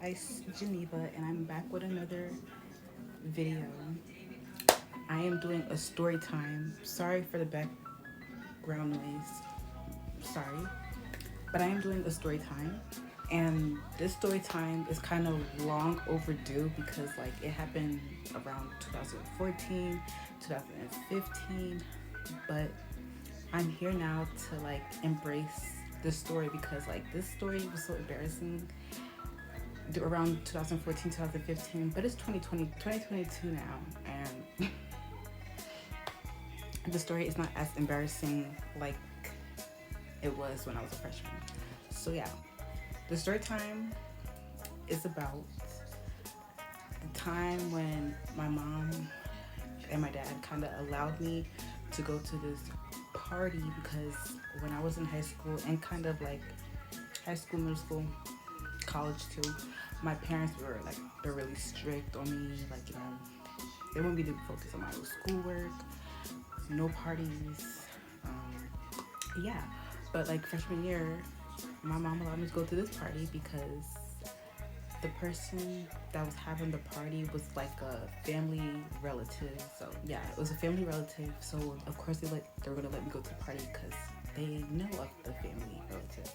Ice Geneva, and I'm back with another video. I am doing a story time. Sorry for the background noise. Sorry. But I am doing a story time. And this story time is kind of long overdue because like it happened around 2014, 2015. But I'm here now to like embrace this story because like this story was so embarrassing around 2014, 2015, but it's 2020, 2022 now, and the story is not as embarrassing like it was when I was a freshman. So yeah, the story time is about the time when my mom and my dad kind of allowed me to go to this party because when I was in high school and kind of like high school, middle school, college too, my parents were like they're really strict on me. Like they want me to focus on my schoolwork, no parties. Yeah, but like freshman year, my mom allowed me to go to this party because the person that was having the party was like a family relative. So yeah, it was a family relative. So of course they were gonna let me go to the party because they know of the family relative.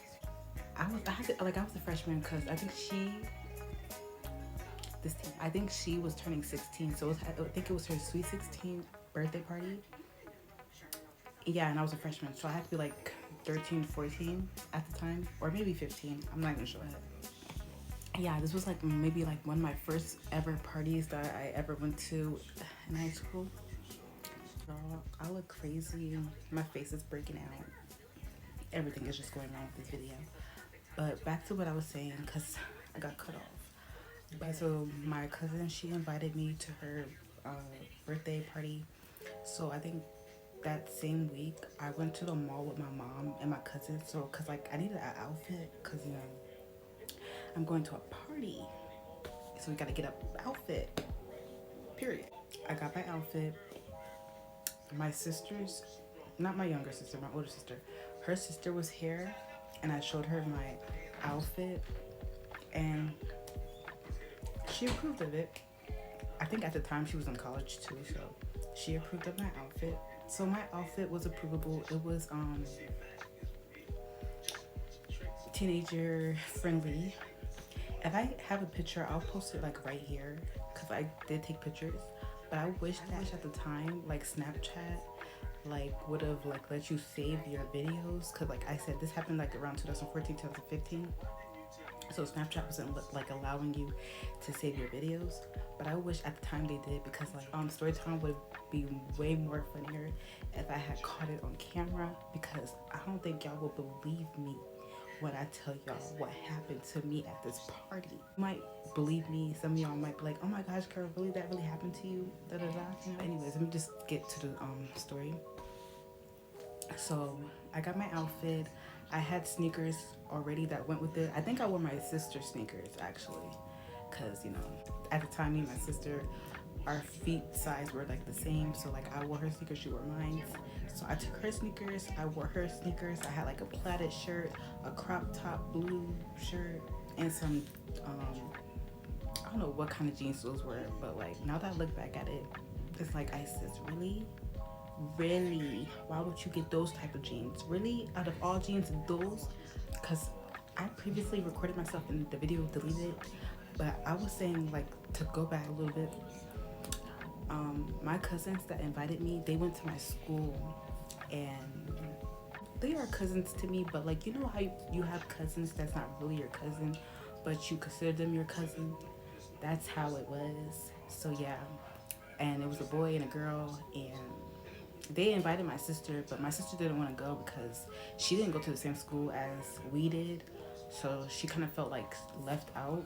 I was a freshman because I think she was turning 16, so I think it was her sweet 16 birthday party. Yeah, and I was a freshman, so I had to be like 13, 14 at the time, or maybe 15. I'm not even sure. Yeah, this was like maybe like one of my first ever parties that I ever went to in high school. I look crazy. My face is breaking out. Everything is just going wrong with this video. But back to what I was saying, because I got cut off. But so my cousin, she invited me to her birthday party. So I think that same week, I went to the mall with my mom and my cousin. So, cause like I needed an outfit, cause I'm going to a party, so we gotta get an outfit. Period. I got my outfit. My sister's, not my younger sister, my older sister. Her sister was here, and I showed her my outfit, and she approved of it. I think at the time she was in college too, so she approved of my outfit. So my outfit was approvable. It was teenager friendly. If I have a picture, I'll post it like right here because I did take pictures. But I wish at the time like Snapchat like would have like let you save your videos because like I said, this happened like around 2014, 2015. So Snapchat wasn't like allowing you to save your videos, but I wish at the time they did because like Storytime would be way more funnier if I had caught it on camera because I don't think y'all will believe me when I tell y'all what happened to me at this party. You might believe me, some of y'all might be like, oh my gosh, Carol, really that really happened to you? Da da da. You know, anyways, let me just get to the story. So I got my outfit. I had sneakers already that went with it. I think I wore my sister's sneakers actually, because at the time me and my sister, our feet size were like the same. So like I wore her sneakers, she wore mine. So I took her sneakers, I wore her sneakers. I had like a plaited shirt, a crop top blue shirt, and some I don't know what kind of jeans those were, but like now that I look back at it, it's like I said, really, why would you get those type of jeans? Really, out of all jeans, those? Because I previously recorded myself and the video deleted, but I was saying like to go back a little bit. My cousins that invited me, they went to my school, and they are cousins to me, but like how you have cousins that's not really your cousin, but you consider them your cousin. That's how it was. So yeah, and it was a boy and a girl, and they invited my sister, but my sister didn't want to go because she didn't go to the same school as we did. So she kind of felt like left out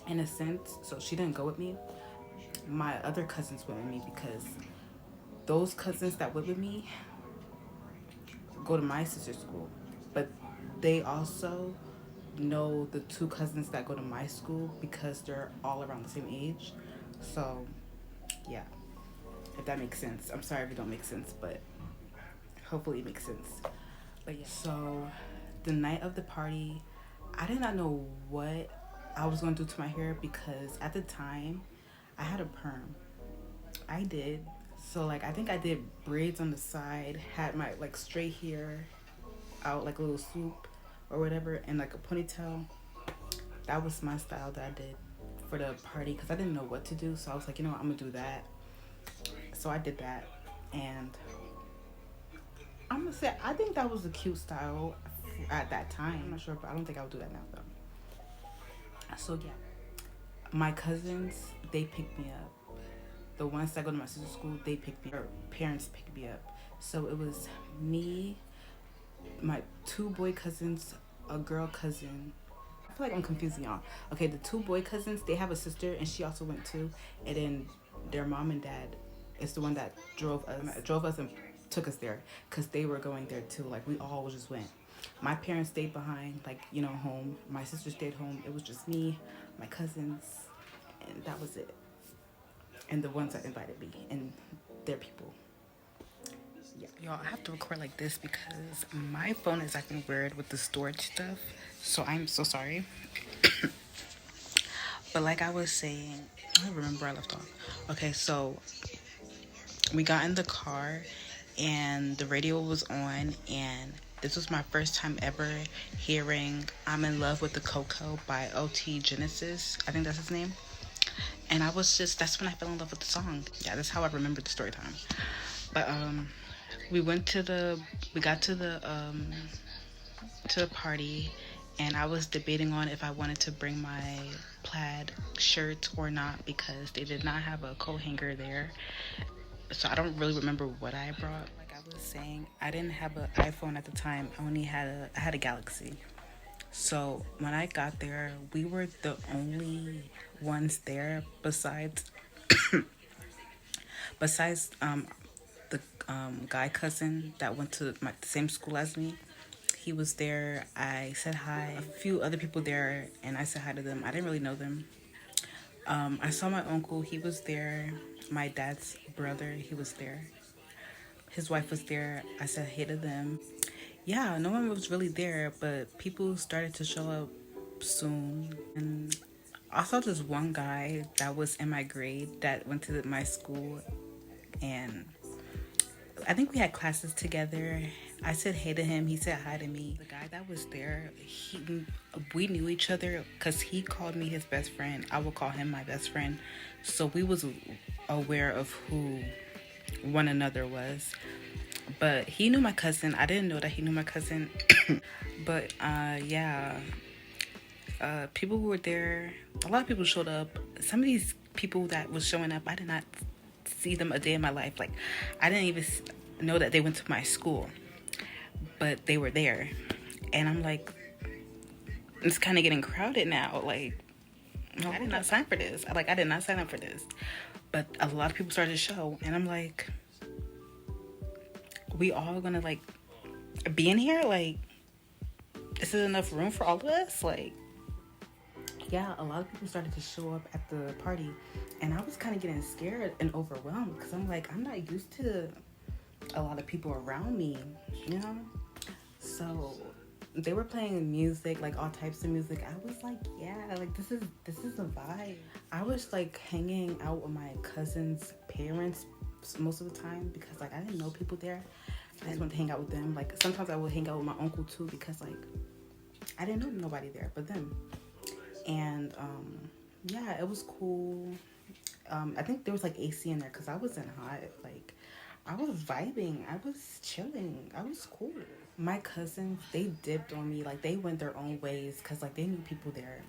in a sense. So she didn't go with me. My other cousins went with me because those cousins that went with me go to my sister's school. But they also know the two cousins that go to my school because they're all around the same age. So yeah, if that makes sense. I'm sorry if it don't make sense, but hopefully it makes sense. But yeah. So the night of the party, I did not know what I was gonna do to my hair, because at the time I had a perm. I did. So like I think I did braids on the side, had my like straight hair out like a little swoop or whatever, and like a ponytail. That was my style that I did for the party, because I didn't know what to do. So I was like, you know what, I'm gonna do that. So I did that, and I'm gonna say I think that was a cute style at that time. I'm not sure, but I don't think I would do that now though. So yeah, my cousins, they picked me up. The ones that go to my sister's school, they picked me up. Her parents picked me up. So it was me, my two boy cousins, a girl cousin. I feel like I'm confusing y'all. Okay, the two boy cousins, they have a sister and she also went too. And then their mom and dad is the one that drove us and took us there, because they were going there too. Like we all just went. My parents stayed behind, like, you know, home. My sister stayed home. It was just me, my cousins, and that was it. And the ones that invited me and their people. Yeah. Y'all, I have to record like this because my phone is acting weird with the storage stuff. So I'm so sorry. But like I was saying, I don't remember where I left off. Okay, so we got in the car and the radio was on, and this was my first time ever hearing I'm in Love with the Coco by OT Genesis. I think that's his name. And I was just, that's when I fell in love with the song. Yeah, that's how I remember the story time. But we got to the party, and I was debating on if I wanted to bring my plaid shirt or not, because they did not have a coat hanger there. So I don't really remember what I brought. Like I was saying, I didn't have an iPhone at the time. I had a Galaxy. So when I got there, we were the only ones there besides the guy cousin that went to the same school as me. He was there. I said hi. A few other people there, and I said hi to them. I didn't really know them. I saw my uncle. He was there. My dad's brother, he was there. His wife was there. I said hey to them. Yeah, no one was really there, but people started to show up soon. And I saw this one guy that was in my grade that went to my school, and I think we had classes together. I said hey to him. He said hi to me. The guy that was there, we knew each other because he called me his best friend. I would call him my best friend. So we was aware of who one another was. But he knew my cousin. I didn't know that he knew my cousin. But yeah, people who were there, a lot of people showed up. Some of these people that was showing up, I did not see them a day in my life. Like, I didn't even know that they went to my school, but they were there. And I'm like, it's kind of getting crowded now. Like, no, I did not sign for this. I did not sign up for this. But a lot of people started to show, and I'm like, we all gonna like be in here? Like, is there enough room for all of us? Like, yeah, a lot of people started to show up at the party, and I was kind of getting scared and overwhelmed, because I'm like, I'm not used to a lot of people around me, you know? So they were playing music, like all types of music. I was like, yeah, like this is a vibe. I was like hanging out with my cousin's parents most of the time, because like I didn't know people there. I just wanted to hang out with them. Like sometimes I would hang out with my uncle too, because like I didn't know nobody there but them. And yeah, it was cool. I think there was like AC in there because I wasn't hot. Like I was vibing, I was chilling, I was cool. My cousins, they dipped on me. Like they went their own ways because like they knew people there.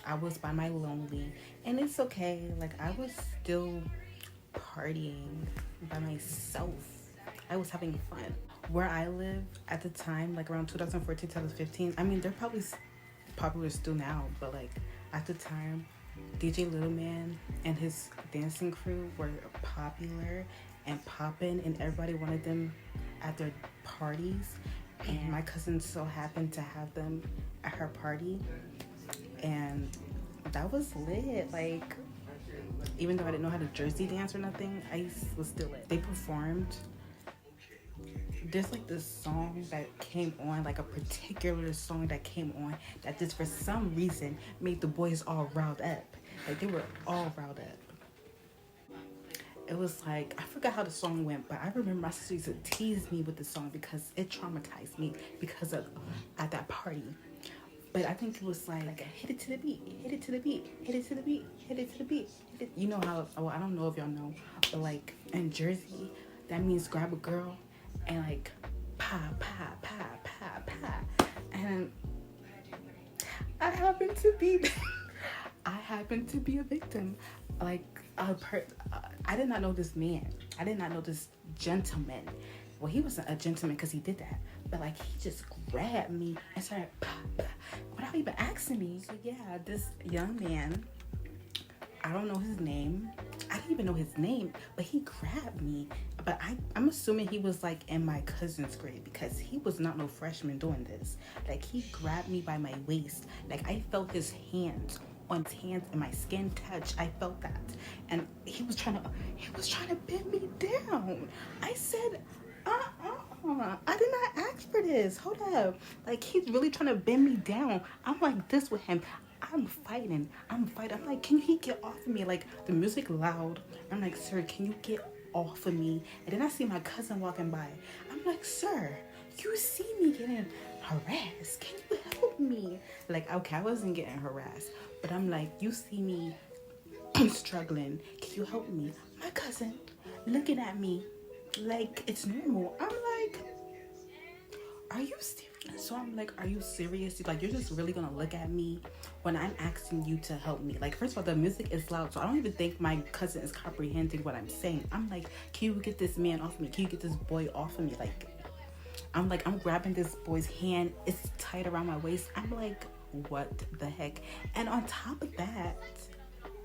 I was by my lonely, and it's okay. Like I was still partying by myself. I was having fun. Where I lived at the time, like around 2014, 2015, I mean, they're probably popular still now, but like at the time, DJ Little Man and his dancing crew were popular and popping, and everybody wanted them at their parties. And my cousin so happened to have them at her party, and that was lit. Like, even though I didn't know how to Jersey dance or nothing, I was still lit. They performed. there's like this song that came on, like a particular song that came on that just for some reason made the boys all riled up. Like they were all riled up. It was like, I forgot how the song went, but I remember my sister used to tease me with the song because it traumatized me because of at that party. But I think it was like hit it to the beat, hit it to the beat, hit it to the beat, hit it to the beat. Hit it. You know how? Well, I don't know if y'all know, but like in Jersey, that means grab a girl and like pa pa pa pa pa. And I happen to be, I happen to be a victim. Like I did not know this man. I did not know this gentleman. Well, he wasn't a gentleman because he did that, but like he just grabbed me and started without even asking me. So yeah, this young man, I don't know his name. I didn't even know his name, but he grabbed me. But I'm assuming he was like in my cousin's grade because he was not no freshman doing this. Like he grabbed me by my waist. Like I felt his hands on his hands and my skin touch. I felt that, and he was trying to bend me down. I said, I did not ask for this. Hold up. Like, he's really trying to bend me down. I'm like this with him. I'm fighting. I'm like, can he get off of me? Like, the music loud. I'm like, sir, can you get off of me? And then I see my cousin walking by. I'm like, sir, you see me getting harassed. Can you help me? Like, okay, I wasn't getting harassed. But I'm like, you see me struggling. Can you help me? My cousin looking at me like it's normal. I'm like, are you serious? So I'm like, are you serious? Like, you're just really gonna look at me when I'm asking you to help me? Like, first of all, the music is loud, so I don't even think my cousin is comprehending what I'm saying. I'm like, can you get this man off of me? Can you get this boy off of me? Like, I'm grabbing this boy's hand. It's tight around my waist. I'm like, what the heck? And on top of that,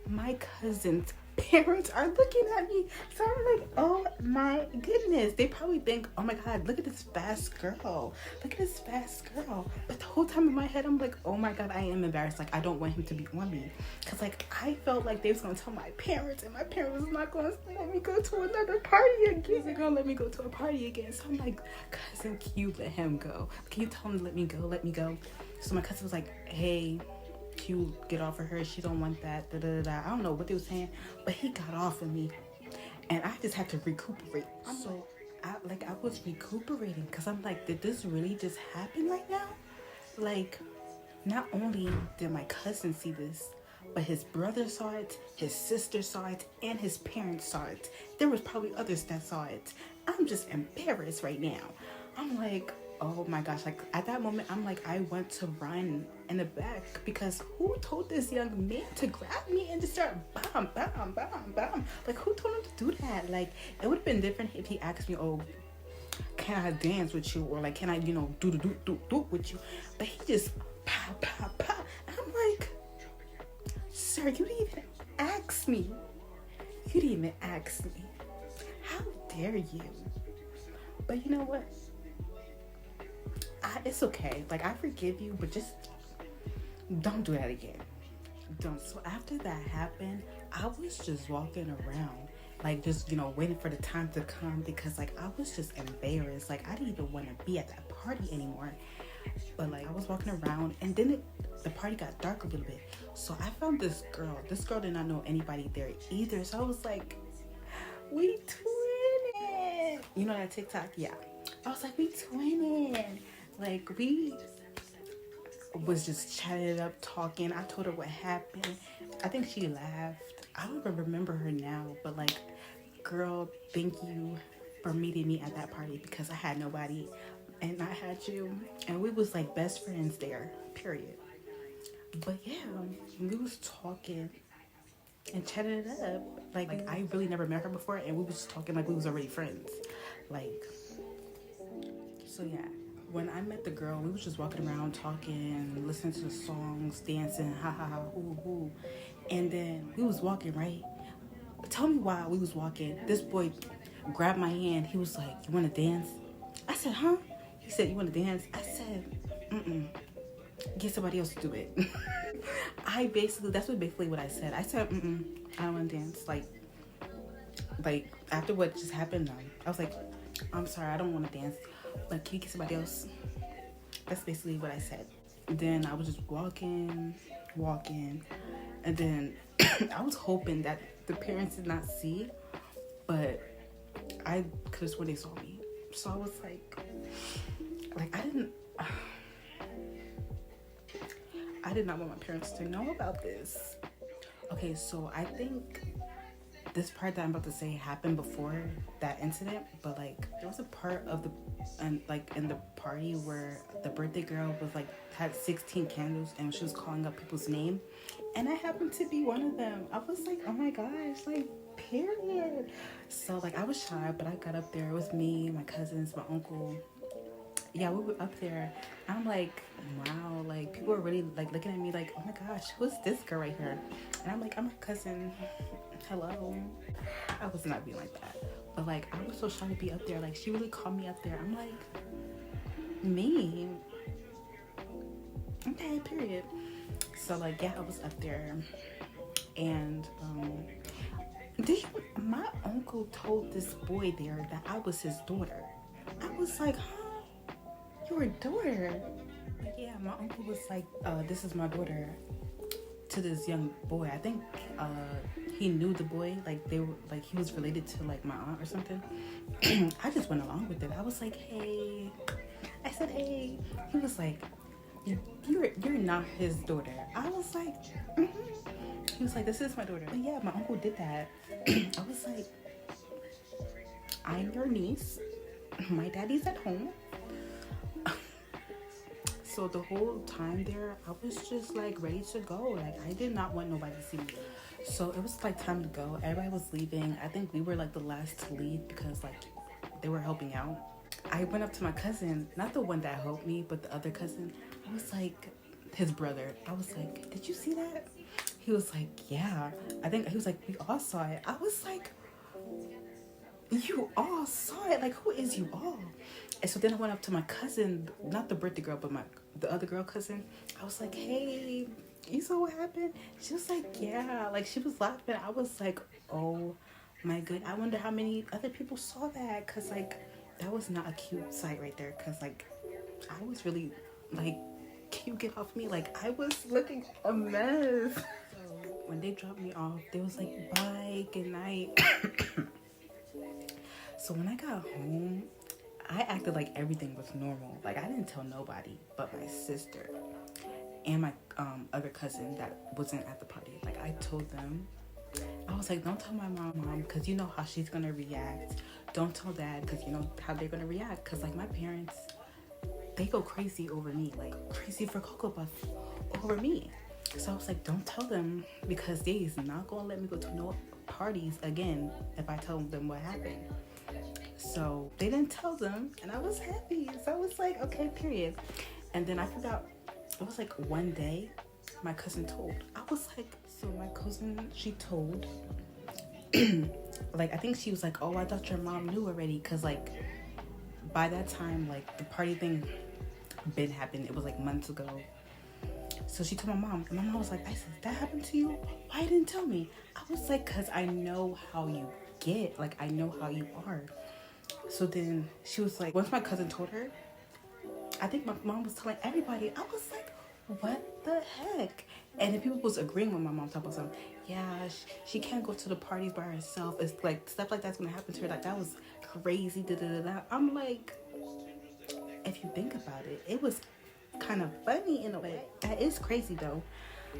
my cousin's parents are looking at me. So I'm like, oh my goodness. They probably think, oh my God, look at this fast girl. Look at this fast girl. But the whole time in my head, I'm like, oh my God, I am embarrassed. Like, I don't want him to be on me. Because, like, I felt like they was going to tell my parents, and my parents was not going to let me go to another party again. They're going to let me go to a party again. So I'm like, cousin, can you let him go? Can you tell him to let me go? Let me go. So my cousin was like, hey, you get off of her, she don't want that, da, da, da, da. I don't know what they were saying, but he got off of me, and I just had to recuperate. I was recuperating because I'm like, did this really just happen right now? Like, not only did my cousin see this, but his brother saw it, his sister saw it, and his parents saw it. There was probably others that saw it. I'm just embarrassed right now. I'm like, oh my gosh, like at that moment, I'm like, I want to run in the back because who told this young man to grab me and just start bam, bam, bam, bam? Like, who told him to do that? Like, it would have been different if he asked me, oh, can I dance with you? Or like, can I, do with you? But he just pow, pow, pow. And I'm like, sir, you didn't even ask me. You didn't even ask me. How dare you? But you know what? It's okay. Like, I forgive you, but just don't do that again. Don't. So after that happened, I was just walking around, like, just, waiting for the time to come because, like, I was just embarrassed. Like, I didn't even want to be at that party anymore. But, like, I was walking around, and then the party got dark a little bit. So I found this girl. This girl did not know anybody there either. So I was like, we twinning. You know that TikTok? Yeah. I was like, we twinning. Like, we was just chatting it up, talking. I told her what happened. I think she laughed. I don't even remember her now, but like, girl, thank you for meeting me at that party because I had nobody and I had you. And we was like best friends there, period. But yeah, we was talking and chatting it up. Like I really never met her before, and we was talking like we was already friends. Like, so yeah. When I met the girl, we was just walking around talking, listening to the songs, dancing, ha ha ha, hoo hoo. And then we was walking, right? Tell me why we was walking. This boy grabbed my hand. He was like, you want to dance? I said, huh? He said, you want to dance? I said, get somebody else to do it. That's basically what I said. I said, I don't want to dance. Like after what just happened, I was like, I'm sorry, I don't want to dance, but can you get somebody else? That's basically what I said. Then I was just walking, and then I was hoping that the parents did not see, but I could have sworn they saw me. So I was like I did not want my parents to know about this. Okay, so I think this part that I'm about to say happened before that incident, but like there was a part of the in the party where the birthday girl was like had 16 candles and she was calling up people's name, and I happened to be one of them. I was like, oh my gosh, like period. So like I was shy, but I got up there. It was me, my cousins, my uncle. Yeah, we were up there. I'm like, wow, like people are really like looking at me like, oh my gosh, who's this girl right here? And I'm like, I'm her cousin. Hello. I was not being like that, but like I was so shy to be up there. Like she really called me up there. I'm like, me? Okay, period. So like yeah, I was up there, and my uncle told this boy there that I was his daughter. I was like, huh? Your daughter? But yeah, my uncle was like, this is my daughter, to this young boy. I think he knew the boy, like they were like he was related to like my aunt or something. I just went along with it. I was like, hey. I said, hey. He was like, you're not his daughter. I was like, mm-hmm. He was like, this is my daughter. But yeah, my uncle did that. I was like, I'm your niece. My daddy's at home. So the whole time there, I was just like ready to go. Like I did not want nobody to see me. So it was like time to go. Everybody was leaving. I think we were like the last to leave because like they were helping out. I went up to my cousin, not the one that helped me, but the other cousin. I was like, his brother. I was like, did you see that? He was like, yeah. I think he was like, we all saw it. I was like, you all saw it? Like, who is you all? And so then I went up to my cousin, not the birthday girl, but the other girl cousin. I was like, hey, you saw what happened? She was like, yeah. Like, she was laughing. I was like, oh my good. I wonder how many other people saw that. Because, like, that was not a cute sight right there. Because, like, I was really, like, can you get off me? Like, I was looking a mess. So when they dropped me off, they was like, bye, good night. So when I got home, I acted like everything was normal. Like, I didn't tell nobody but my sister and my other cousin that wasn't at the party. Like, I told them. I was like, don't tell my mom, because you know how she's going to react. Don't tell dad, because you know how they're going to react. Because, like, my parents, they go crazy over me. Like, crazy for Cocoa Puff over me. So I was like, don't tell them, because they is not going to let me go to no parties again if I tell them what happened. So they didn't tell them, and I was happy. So I was like, okay, period. And then I forgot, it was like one day my cousin told. I was like, so my cousin, she told, like, I think she was like, oh, I thought your mom knew already, because like by that time, like, the party thing been happened. It was like months ago. So she told my mom, and my mom was like, I said, that happened to you? Why you didn't tell me? I was like, because I know how you get. Like, I know how you are. So then she was like, once my cousin told her, I think my mom was telling everybody. I was like, what the heck? And then people was agreeing with my mom, talking about something. Yeah, she can't go to the parties by herself. It's like stuff like that's gonna happen to her. Like, that was crazy. Da da da da. I'm like, if you think about it, it was kind of funny in a way. That is crazy though.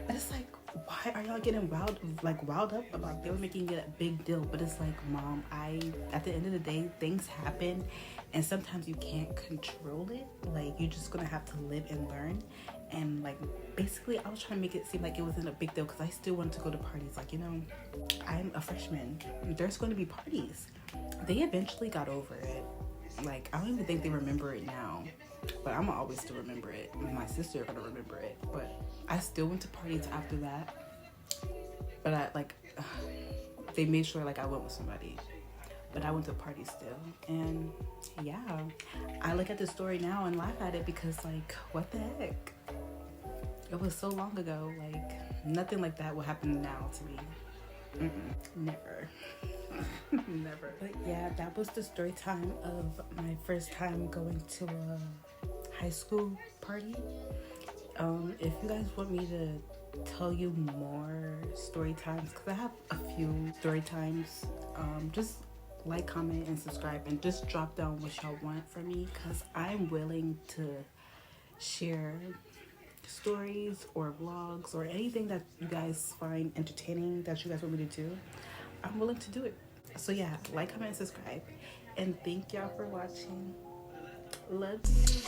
But it's like, why are y'all getting riled up about? They were making it a big deal, but it's like, mom, at the end of the day, things happen, and sometimes you can't control it. Like, you're just gonna have to live and learn. And like, basically, I was trying to make it seem like it wasn't a big deal, because I still wanted to go to parties. Like, you know, I'm a freshman. There's going to be parties. They eventually got over it. Like, I don't even think they remember it now. But I'm always still remember it. My sister gonna remember it. But I still went to parties after that. But I like, they made sure like I went with somebody. But I went to parties still. And yeah, I look at the story now and laugh at it, because like, what the heck? It was so long ago. Like, nothing like that will happen now to me. Never. Never. But yeah, that was the story time of my first time going to a high school party. If you guys want me to tell you more story times, because I have a few story times, just like, comment, and subscribe, and just drop down what y'all want from me, because I'm willing to share stories or vlogs or anything that you guys find entertaining that you guys want me to do. I'm willing to do it. So yeah, like, comment, and subscribe, and thank y'all for watching. Love you.